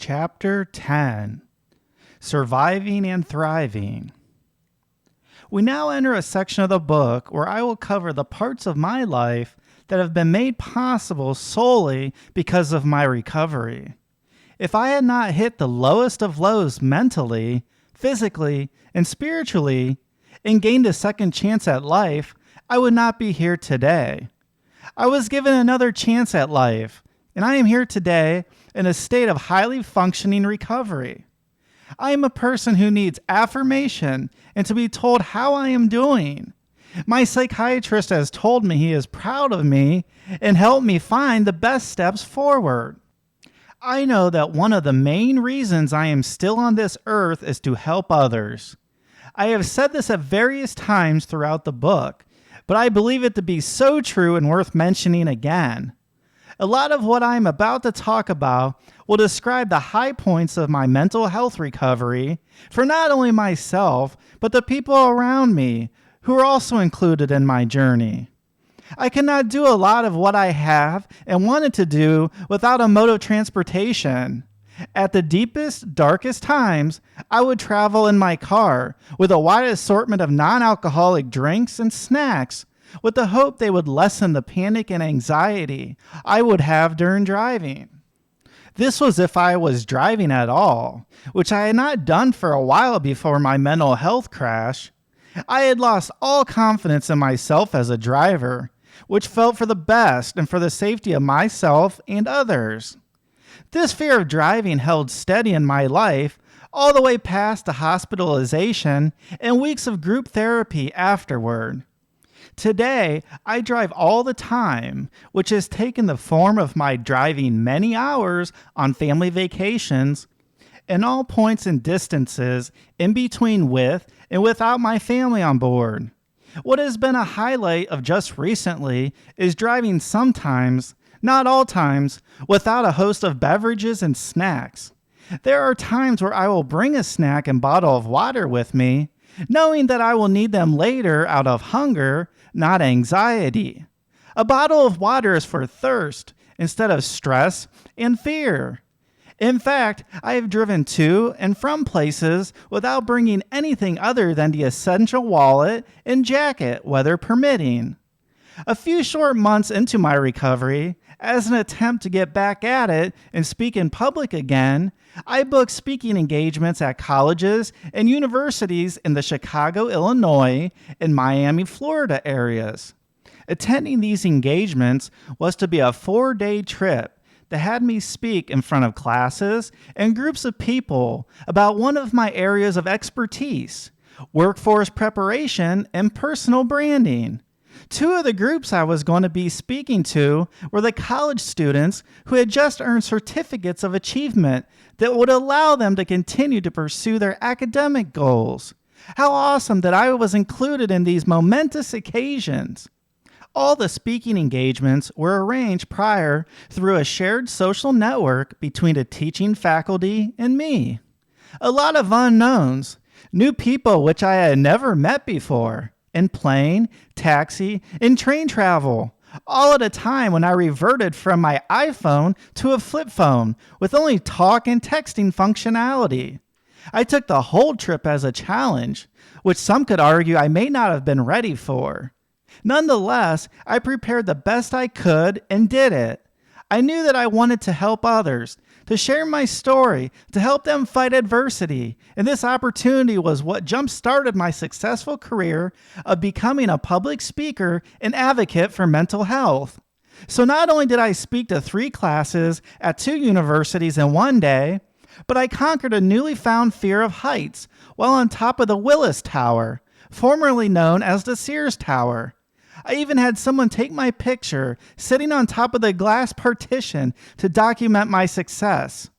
Chapter 10 Surviving and Thriving. We now enter a section of the book where I will cover the parts of my life that have been made possible solely because of my recovery. If I had not hit the lowest of lows mentally, physically, and spiritually, and gained a second chance at life, I would not be here today. I was given another chance at life, and I am here today in a state of highly functioning recovery. I am a person who needs affirmation and to be told how I am doing. My psychiatrist has told me he is proud of me and helped me find the best steps forward. I know that one of the main reasons I am still on this earth is to help others. I have said this at various times throughout the book, but I believe it to be so true and worth mentioning again. A lot of what I'm about to talk about will describe the high points of my mental health recovery for not only myself, but the people around me who are also included in my journey. I cannot do a lot of what I have and wanted to do without a mode of transportation. At the deepest, darkest times, I would travel in my car with a wide assortment of non-alcoholic drinks and snacks with the hope they would lessen the panic and anxiety I would have during driving. This was if I was driving at all, which I had not done for a while before my mental health crash. I had lost all confidence in myself as a driver, which felt for the best and for the safety of myself and others. This fear of driving held steady in my life all the way past the hospitalization and weeks of group therapy afterward. Today, I drive all the time, which has taken the form of my driving many hours on family vacations and all points and distances in between with and without my family on board. What has been a highlight of just recently is driving sometimes, not all times, without a host of beverages and snacks. There are times where I will bring a snack and bottle of water with me, knowing that I will need them later out of hunger, not anxiety. A bottle of water is for thirst instead of stress and fear. In fact, I have driven to and from places without bringing anything other than the essential wallet and jacket, weather permitting. A few short months into my recovery, as an attempt to get back at it and speak in public again, I booked speaking engagements at colleges and universities in the Chicago, Illinois, and Miami, Florida areas. Attending these engagements was to be a 4-day trip that had me speak in front of classes and groups of people about one of my areas of expertise, workforce preparation and personal branding. Two of the groups I was going to be speaking to were the college students who had just earned certificates of achievement that would allow them to continue to pursue their academic goals. How awesome that I was included in these momentous occasions. All the speaking engagements were arranged prior through a shared social network between the teaching faculty and me. A lot of unknowns, new people which I had never met before, in plane, taxi, and train travel, all at a time when I reverted from my iPhone to a flip phone with only talk and texting functionality. I took the whole trip as a challenge, which some could argue I may not have been ready for. Nonetheless, I prepared the best I could and did it. I knew that I wanted to help others, to share my story, to help them fight adversity, and this opportunity was what jump-started my successful career of becoming a public speaker and advocate for mental health. So not only did I speak to 3 classes at 2 universities in one day, but I conquered a newly found fear of heights while on top of the Willis Tower, formerly known as the Sears Tower. I even had someone take my picture sitting on top of the glass partition to document my success.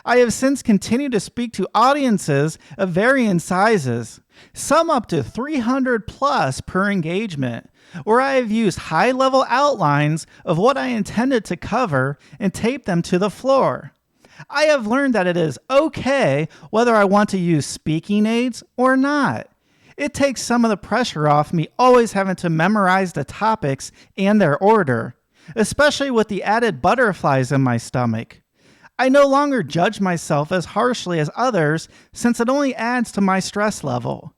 I have since continued to speak to audiences of varying sizes, some up to 300 plus per engagement, where I have used high-level outlines of what I intended to cover and taped them to the floor. I have learned that it is okay whether I want to use speaking aids or not. It takes some of the pressure off me always having to memorize the topics and their order, especially with the added butterflies in my stomach. I no longer judge myself as harshly as others since it only adds to my stress level.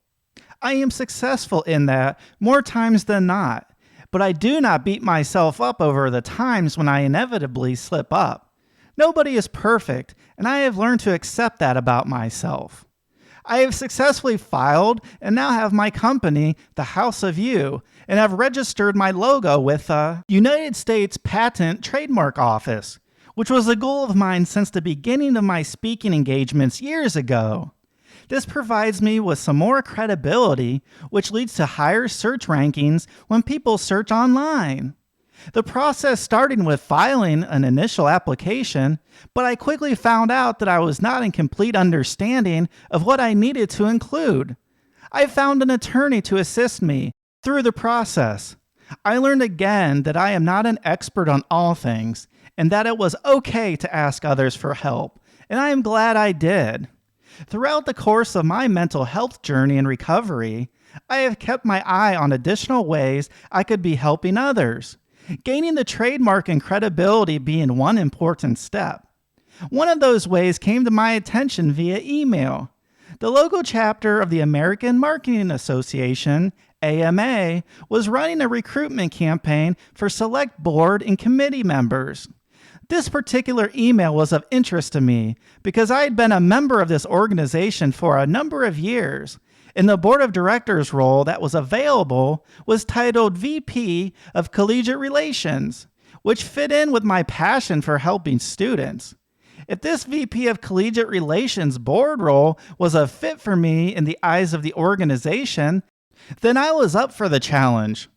I am successful in that more times than not, but I do not beat myself up over the times when I inevitably slip up. Nobody is perfect, and I have learned to accept that about myself. I have successfully filed and now have my company, the House of You, and have registered my logo with the United States Patent Trademark Office, which was a goal of mine since the beginning of my speaking engagements years ago. This provides me with some more credibility, which leads to higher search rankings when people search online. The process started with filing an initial application, but I quickly found out that I was not in complete understanding of what I needed to include. I found an attorney to assist me through the process. I learned again that I am not an expert on all things, and that it was okay to ask others for help, and I am glad I did. Throughout the course of my mental health journey and recovery, I have kept my eye on additional ways I could be helping others. Gaining the trademark and credibility being one important step. One of those ways came to my attention via email. The local chapter of the American Marketing Association, AMA, was running a recruitment campaign for select board and committee members. This particular email was of interest to me because I had been a member of this organization for a number of years, and the board of directors role that was available was titled VP of Collegiate Relations, which fit in with my passion for helping students. If this VP of Collegiate Relations board role was a fit for me in the eyes of the organization, then I was up for the challenge.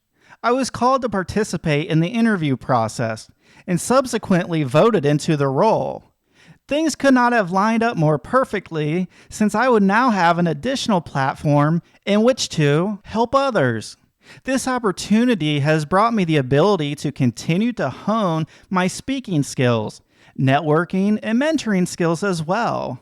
I was called to participate in the interview process and subsequently voted into the role. Things could not have lined up more perfectly since I would now have an additional platform in which to help others. This opportunity has brought me the ability to continue to hone my speaking skills, networking, and mentoring skills as well.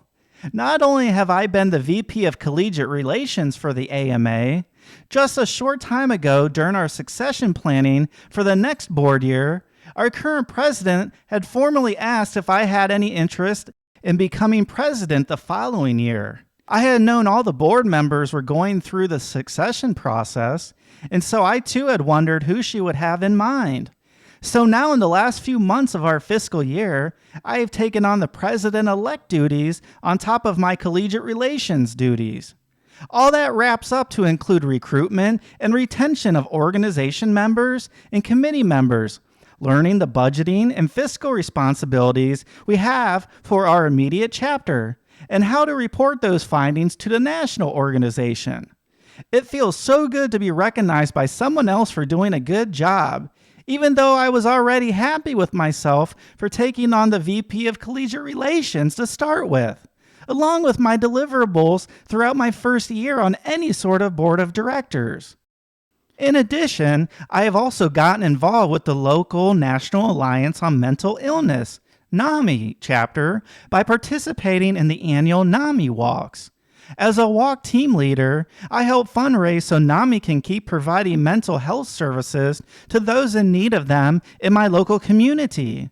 Not only have I been the VP of Collegiate Relations for the AMA, just a short time ago during our succession planning for the next board year, our current president had formally asked if I had any interest in becoming president the following year. I had known all the board members were going through the succession process, and so I too had wondered who she would have in mind. So now in the last few months of our fiscal year, I have taken on the president-elect duties on top of my collegiate relations duties. All that wraps up to include recruitment and retention of organization members and committee members, learning the budgeting and fiscal responsibilities we have for our immediate chapter, and how to report those findings to the national organization. It feels so good to be recognized by someone else for doing a good job, even though I was already happy with myself for taking on the VP of Collegiate Relations to start with, along with my deliverables throughout my first year on any sort of board of directors. In addition, I have also gotten involved with the local National Alliance on Mental Illness, NAMI chapter, by participating in the annual NAMI walks. As a walk team leader, I help fundraise so NAMI can keep providing mental health services to those in need of them in my local community.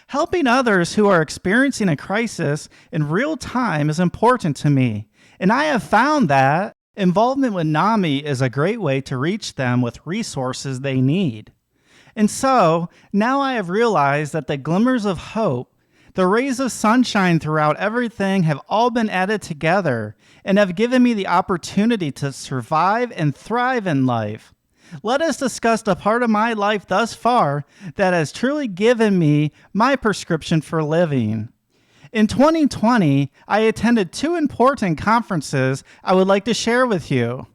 Helping others who are experiencing a crisis in real time is important to me, and I have found that involvement with NAMI is a great way to reach them with resources they need. And so, now I have realized that the glimmers of hope, the rays of sunshine throughout everything have all been added together and have given me the opportunity to survive and thrive in life. Let us discuss the part of my life thus far that has truly given me my prescription for living. In 2020, I attended 2 important conferences I would like to share with you.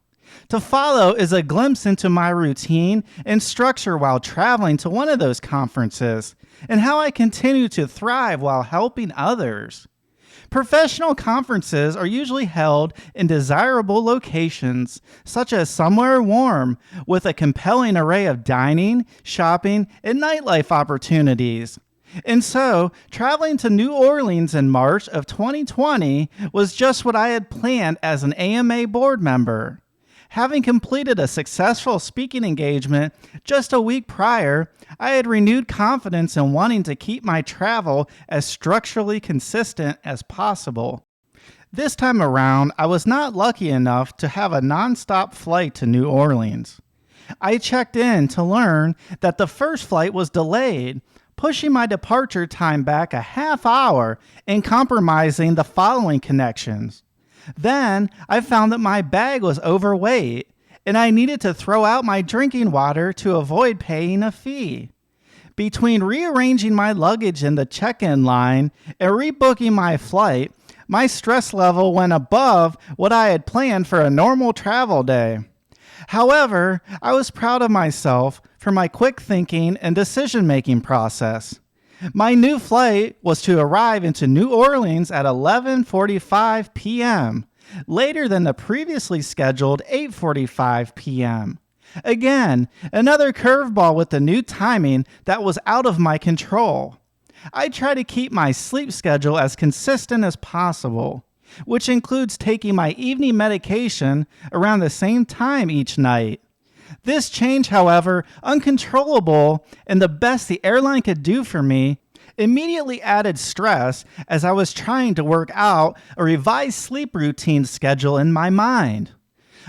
To follow is a glimpse into my routine and structure while traveling to one of those conferences, and how I continue to thrive while helping others. Professional conferences are usually held in desirable locations, such as somewhere warm, with a compelling array of dining, shopping, and nightlife opportunities. And so, traveling to New Orleans in March of 2020 was just what I had planned as an AMA board member. Having completed a successful speaking engagement just a week prior, I had renewed confidence in wanting to keep my travel as structurally consistent as possible. This time around, I was not lucky enough to have a nonstop flight to New Orleans. I checked in to learn that the first flight was delayed, pushing my departure time back a half hour and compromising the following connections. Then I found that my bag was overweight and I needed to throw out my drinking water to avoid paying a fee. Between rearranging my luggage in the check-in line and rebooking my flight, my stress level went above what I had planned for a normal travel day. However, I was proud of myself for my quick thinking and decision-making process. My new flight was to arrive into New Orleans at 11:45 p.m., later than the previously scheduled 8:45 p.m. Again, another curveball with the new timing that was out of my control. I try to keep my sleep schedule as consistent as possible, which includes taking my evening medication around the same time each night. This change, however, uncontrollable and the best the airline could do for me, immediately added stress as I was trying to work out a revised sleep routine schedule in my mind.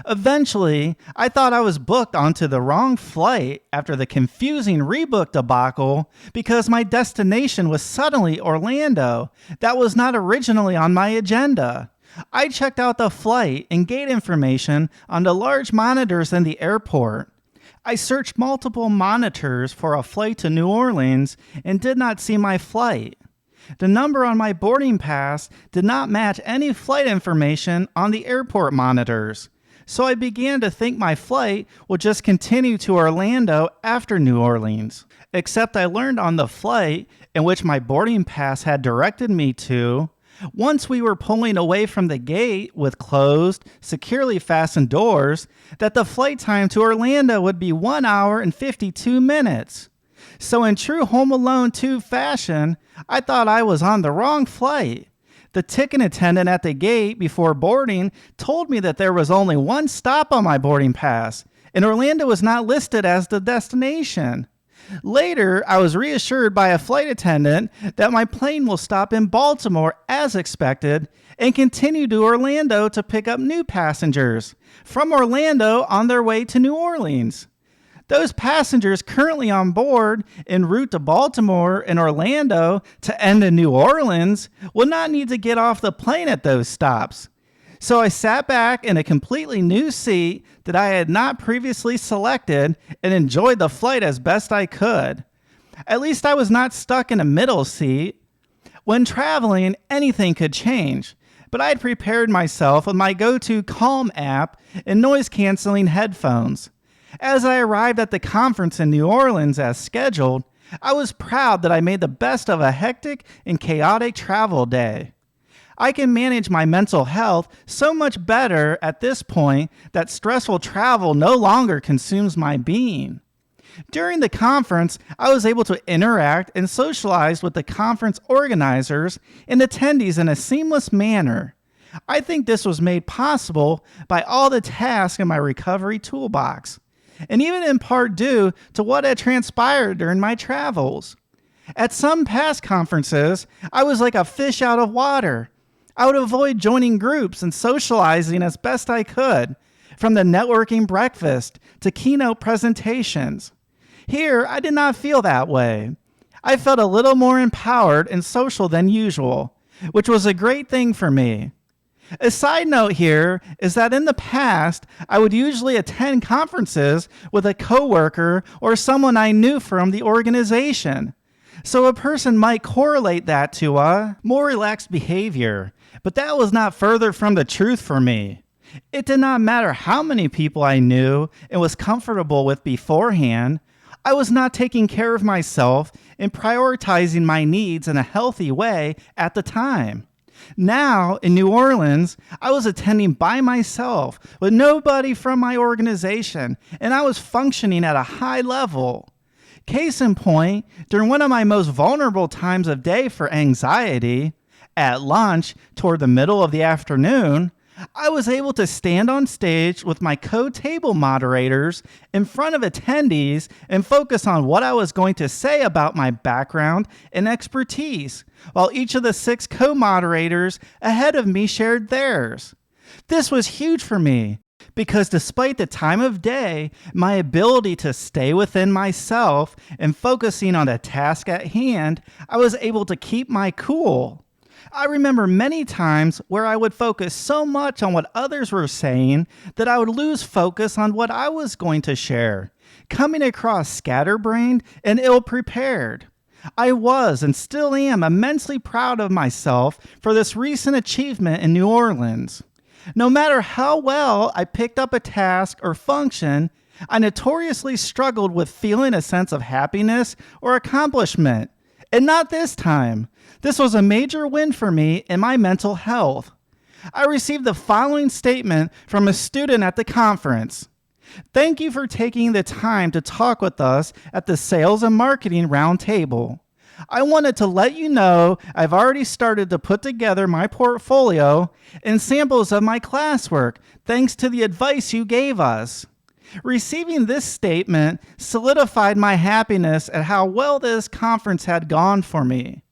Eventually, I thought I was booked onto the wrong flight after the confusing rebook debacle because my destination was suddenly Orlando. That was not originally on my agenda. I checked out the flight and gate information on the large monitors in the airport. I searched multiple monitors for a flight to New Orleans and did not see my flight. The number on my boarding pass did not match any flight information on the airport monitors. So I began to think my flight would just continue to Orlando after New Orleans. Except I learned on the flight in which my boarding pass had directed me to, once we were pulling away from the gate with closed, securely fastened doors, that the flight time to Orlando would be 1 hour and 52 minutes. So in true Home Alone 2 fashion, I thought I was on the wrong flight. The ticket attendant at the gate before boarding told me that there was only one stop on my boarding pass, and Orlando was not listed as the destination. Later, I was reassured by a flight attendant that my plane will stop in Baltimore as expected and continue to Orlando to pick up new passengers from Orlando on their way to New Orleans. Those passengers currently on board en route to Baltimore and Orlando to end in New Orleans will not need to get off the plane at those stops. So I sat back in a completely new seat that I had not previously selected and enjoyed the flight as best I could. At least I was not stuck in a middle seat. When traveling, anything could change, but I had prepared myself with my go-to Calm app and noise-canceling headphones. As I arrived at the conference in New Orleans as scheduled, I was proud that I made the best of a hectic and chaotic travel day. I can manage my mental health so much better at this point that stressful travel no longer consumes my being. During the conference, I was able to interact and socialize with the conference organizers and attendees in a seamless manner. I think this was made possible by all the tasks in my recovery toolbox, and even in part due to what had transpired during my travels. At some past conferences, I was like a fish out of water. I would avoid joining groups and socializing as best I could, from the networking breakfast to keynote presentations. Here, I did not feel that way. I felt a little more empowered and social than usual, which was a great thing for me. A side note here is that in the past, I would usually attend conferences with a coworker or someone I knew from the organization. So a person might correlate that to a more relaxed behavior, but that was not further from the truth for me. It did not matter how many people I knew and was comfortable with beforehand. I was not taking care of myself and prioritizing my needs in a healthy way at the time. Now, in New Orleans, I was attending by myself with nobody from my organization, and I was functioning at a high level. Case in point, during one of my most vulnerable times of day for anxiety, at lunch toward the middle of the afternoon, I was able to stand on stage with my co-table moderators in front of attendees and focus on what I was going to say about my background and expertise, while each of the 6 co-moderators ahead of me shared theirs. This was huge for me because despite the time of day, my ability to stay within myself and focusing on the task at hand, I was able to keep my cool. I remember many times where I would focus so much on what others were saying that I would lose focus on what I was going to share, coming across scatterbrained and ill-prepared. I was and still am immensely proud of myself for this recent achievement in New Orleans. No matter how well I picked up a task or function, I notoriously struggled with feeling a sense of happiness or accomplishment. And not this time. This was a major win for me in my mental health. I received the following statement from a student at the conference. Thank you for taking the time to talk with us at the Sales and Marketing Roundtable. I wanted to let you know I've already started to put together my portfolio and samples of my classwork thanks to the advice you gave us. Receiving this statement solidified my happiness at how well this conference had gone for me.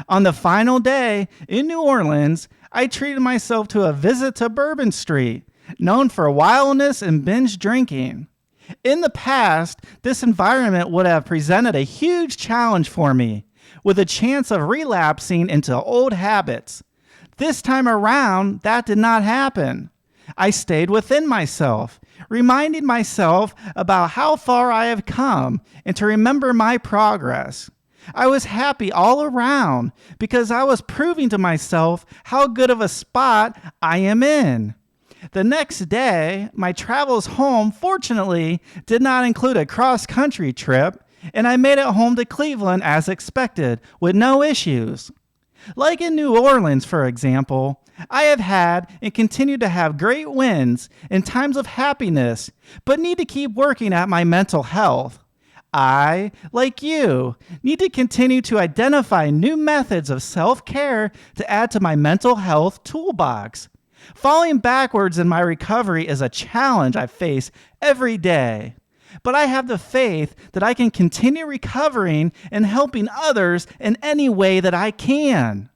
On the final day in New Orleans, I treated myself to a visit to Bourbon Street, known for wildness and binge drinking. In the past, this environment would have presented a huge challenge for me, with a chance of relapsing into old habits. This time around, that did not happen. I stayed within myself, reminding myself about how far I have come and to remember my progress. I was happy all around because I was proving to myself how good of a spot I am in. The next day, my travels home fortunately did not include a cross-country trip, and I made it home to Cleveland as expected with no issues. Like in New Orleans, for example, I have had and continue to have great wins in times of happiness, but need to keep working at my mental health. I, like you, need to continue to identify new methods of self-care to add to my mental health toolbox. Falling backwards in my recovery is a challenge I face every day. But I have the faith that I can continue recovering and helping others in any way that I can.